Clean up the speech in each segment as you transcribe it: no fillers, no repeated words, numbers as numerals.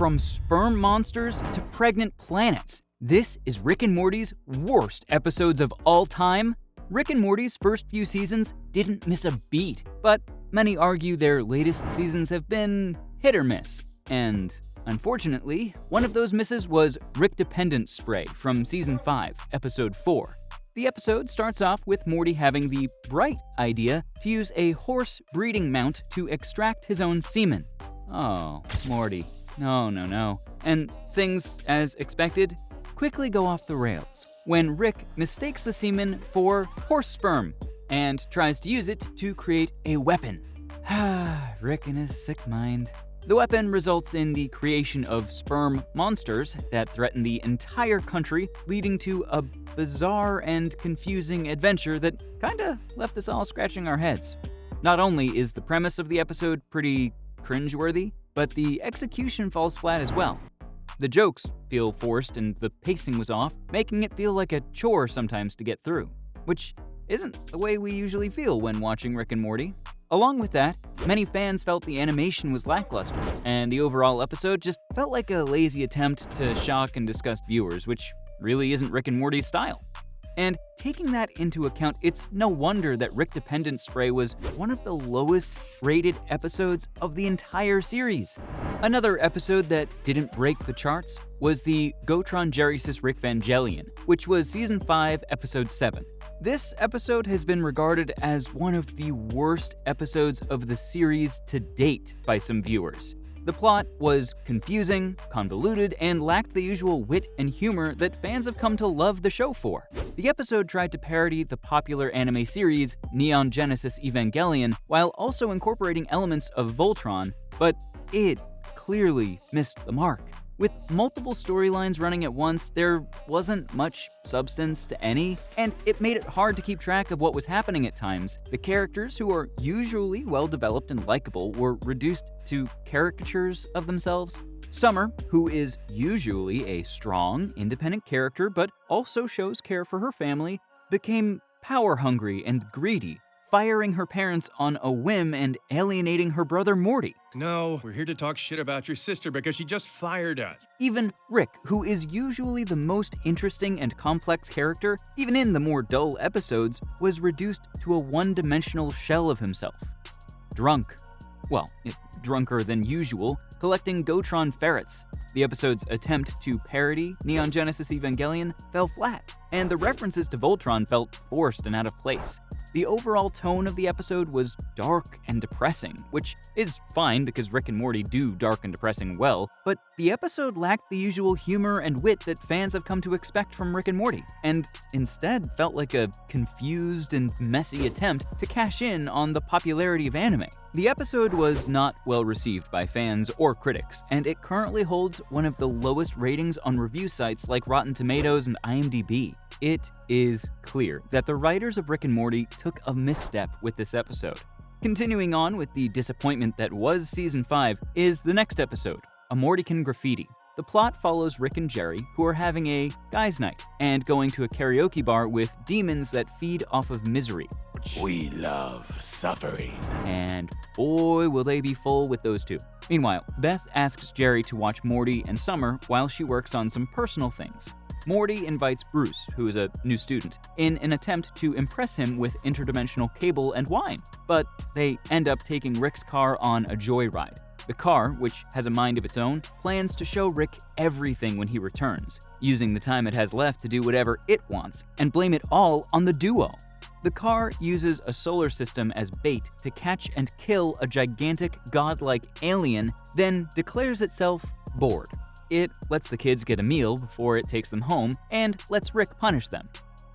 From sperm monsters to pregnant planets, this is Rick and Morty's worst episodes of all time. Rick and Morty's first few seasons didn't miss a beat, but many argue their latest seasons have been hit or miss. And unfortunately, one of those misses was Rick Dependence Spray from Season 5, Episode 4. The episode starts off with Morty having the bright idea to use a horse breeding mount to extract his own semen. Oh, Morty. No. And things, as expected, quickly go off the rails when Rick mistakes the semen for horse sperm and tries to use it to create a weapon. Rick and his sick mind. The weapon results in the creation of sperm monsters that threaten the entire country, leading to a bizarre and confusing adventure that kinda left us all scratching our heads. Not only is the premise of the episode pretty cringeworthy, but the execution falls flat as well. The jokes feel forced and the pacing was off, making it feel like a chore sometimes to get through, which isn't the way we usually feel when watching Rick and Morty. Along with that, many fans felt the animation was lackluster, and the overall episode just felt like a lazy attempt to shock and disgust viewers, which really isn't Rick and Morty's style. And taking that into account, it's no wonder that Rick Dependence Spray was one of the lowest rated episodes of the entire series. Another episode that didn't break the charts was the Gotron Geresis Rickvangelion, which was Season 5, Episode 7. This episode has been regarded as one of the worst episodes of the series to date by some viewers. The plot was confusing, convoluted, and lacked the usual wit and humor that fans have come to love the show for. The episode tried to parody the popular anime series Neon Genesis Evangelion while also incorporating elements of Voltron, but it clearly missed the mark. With multiple storylines running at once, there wasn't much substance to any, and it made it hard to keep track of what was happening at times. The characters, who are usually well-developed and likable, were reduced to caricatures of themselves. Summer, who is usually a strong, independent character but also shows care for her family, became power-hungry and greedy, firing her parents on a whim and alienating her brother Morty. No, we're here to talk shit about your sister because she just fired us. Even Rick, who is usually the most interesting and complex character, even in the more dull episodes, was reduced to a one-dimensional shell of himself. Drunk. Well, drunker than usual, collecting Gotron ferrets. The episode's attempt to parody Neon Genesis Evangelion fell flat, and the references to Voltron felt forced and out of place. The overall tone of the episode was dark and depressing, which is fine because Rick and Morty do dark and depressing well, but the episode lacked the usual humor and wit that fans have come to expect from Rick and Morty, and instead felt like a confused and messy attempt to cash in on the popularity of anime. The episode was not well received by fans or critics, and it currently holds one of the lowest ratings on review sites like Rotten Tomatoes and IMDb. It is clear that the writers of Rick and Morty took a misstep with this episode. Continuing on with the disappointment that was Season 5 is the next episode, A Mortycan Graffiti. The plot follows Rick and Jerry, who are having a guys' night and going to a karaoke bar with demons that feed off of misery. We love suffering. And boy, will they be full with those two. Meanwhile, Beth asks Jerry to watch Morty and Summer while she works on some personal things. Morty invites Bruce, who is a new student, in an attempt to impress him with interdimensional cable and wine, but they end up taking Rick's car on a joyride. The car, which has a mind of its own, plans to show Rick everything when he returns, using the time it has left to do whatever it wants, and blame it all on the duo. The car uses a solar system as bait to catch and kill a gigantic, godlike alien, then declares itself bored. It lets the kids get a meal before it takes them home, and lets Rick punish them.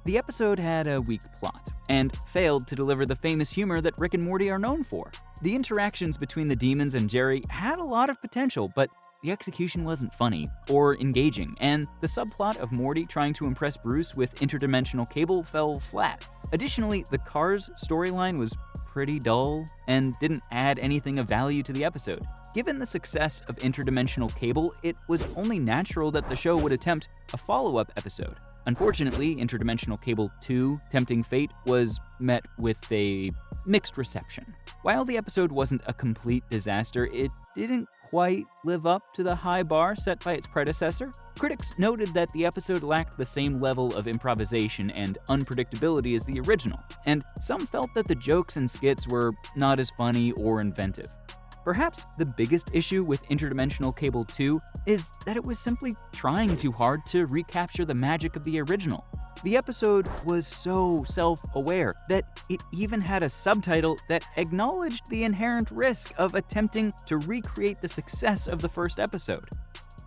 The episode had a weak plot, and failed to deliver the famous humor that Rick and Morty are known for. The interactions between the demons and Jerry had a lot of potential, but the execution wasn't funny or engaging, and the subplot of Morty trying to impress Bruce with interdimensional cable fell flat. Additionally, the Cars storyline was pretty dull and didn't add anything of value to the episode. Given the success of Interdimensional Cable, it was only natural that the show would attempt a follow-up episode. Unfortunately, Interdimensional Cable 2, Tempting Fate, was met with a mixed reception. While the episode wasn't a complete disaster, it didn't quite live up to the high bar set by its predecessor. Critics noted that the episode lacked the same level of improvisation and unpredictability as the original, and some felt that the jokes and skits were not as funny or inventive. Perhaps the biggest issue with Interdimensional Cable 2 is that it was simply trying too hard to recapture the magic of the original. The episode was so self-aware that it even had a subtitle that acknowledged the inherent risk of attempting to recreate the success of the first episode.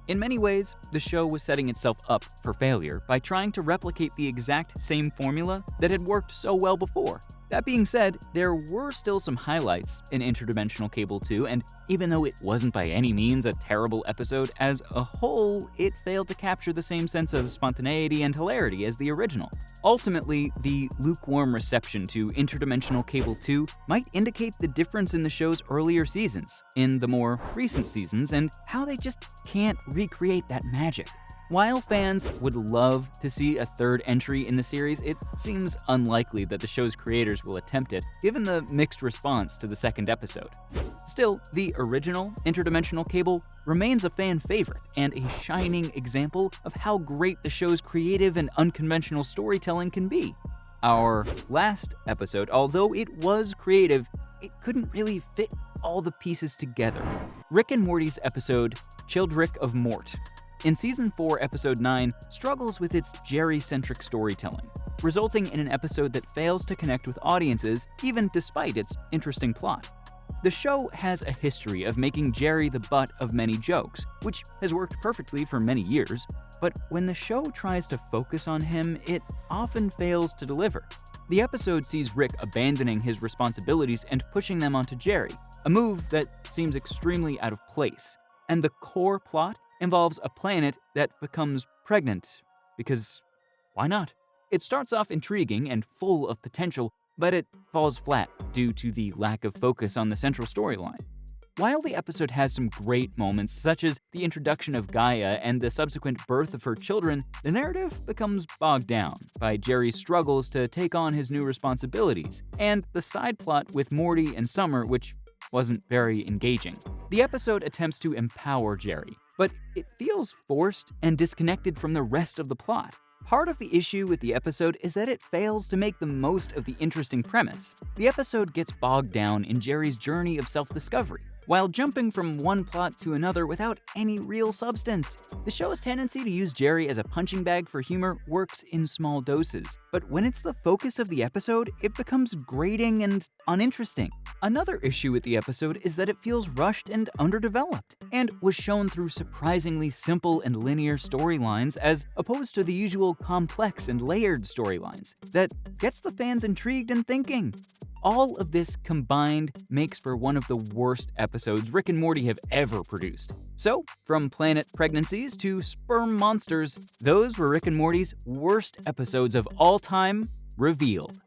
In many ways, the show was setting itself up for failure by trying to replicate the exact same formula that had worked so well before. That being said, there were still some highlights in Interdimensional Cable 2, and even though it wasn't by any means a terrible episode, as a whole, it failed to capture the same sense of spontaneity and hilarity as the original. Ultimately, the lukewarm reception to Interdimensional Cable 2 might indicate the difference in the show's earlier seasons, in the more recent seasons, and how they just can't recreate that magic. While fans would love to see a third entry in the series, it seems unlikely that the show's creators will attempt it, given the mixed response to the second episode. Still, the original Interdimensional Cable remains a fan favorite and a shining example of how great the show's creative and unconventional storytelling can be. Our last episode, although it was creative, it couldn't really fit all the pieces together. Rick and Morty's episode, Childrick of Mort, in Season 4, Episode 9, struggles with its Jerry-centric storytelling, resulting in an episode that fails to connect with audiences even despite its interesting plot. The show has a history of making Jerry the butt of many jokes, which has worked perfectly for many years, but when the show tries to focus on him, it often fails to deliver. The episode sees Rick abandoning his responsibilities and pushing them onto Jerry, a move that seems extremely out of place, and the core plot involves a planet that becomes pregnant, because why not? It starts off intriguing and full of potential, but it falls flat due to the lack of focus on the central storyline. While the episode has some great moments, such as the introduction of Gaia and the subsequent birth of her children, the narrative becomes bogged down by Jerry's struggles to take on his new responsibilities, and the side plot with Morty and Summer, which wasn't very engaging. The episode attempts to empower Jerry, but it feels forced and disconnected from the rest of the plot. Part of the issue with the episode is that it fails to make the most of the interesting premise. The episode gets bogged down in Jerry's journey of self-discovery, while jumping from one plot to another without any real substance. The show's tendency to use Jerry as a punching bag for humor works in small doses, but when it's the focus of the episode, it becomes grating and uninteresting. Another issue with the episode is that it feels rushed and underdeveloped, and was shown through surprisingly simple and linear storylines as opposed to the usual complex and layered storylines that gets the fans intrigued and thinking. All of this combined makes for one of the worst episodes Rick and Morty have ever produced. So, from planet pregnancies to sperm monsters, those were Rick and Morty's worst episodes of all time revealed.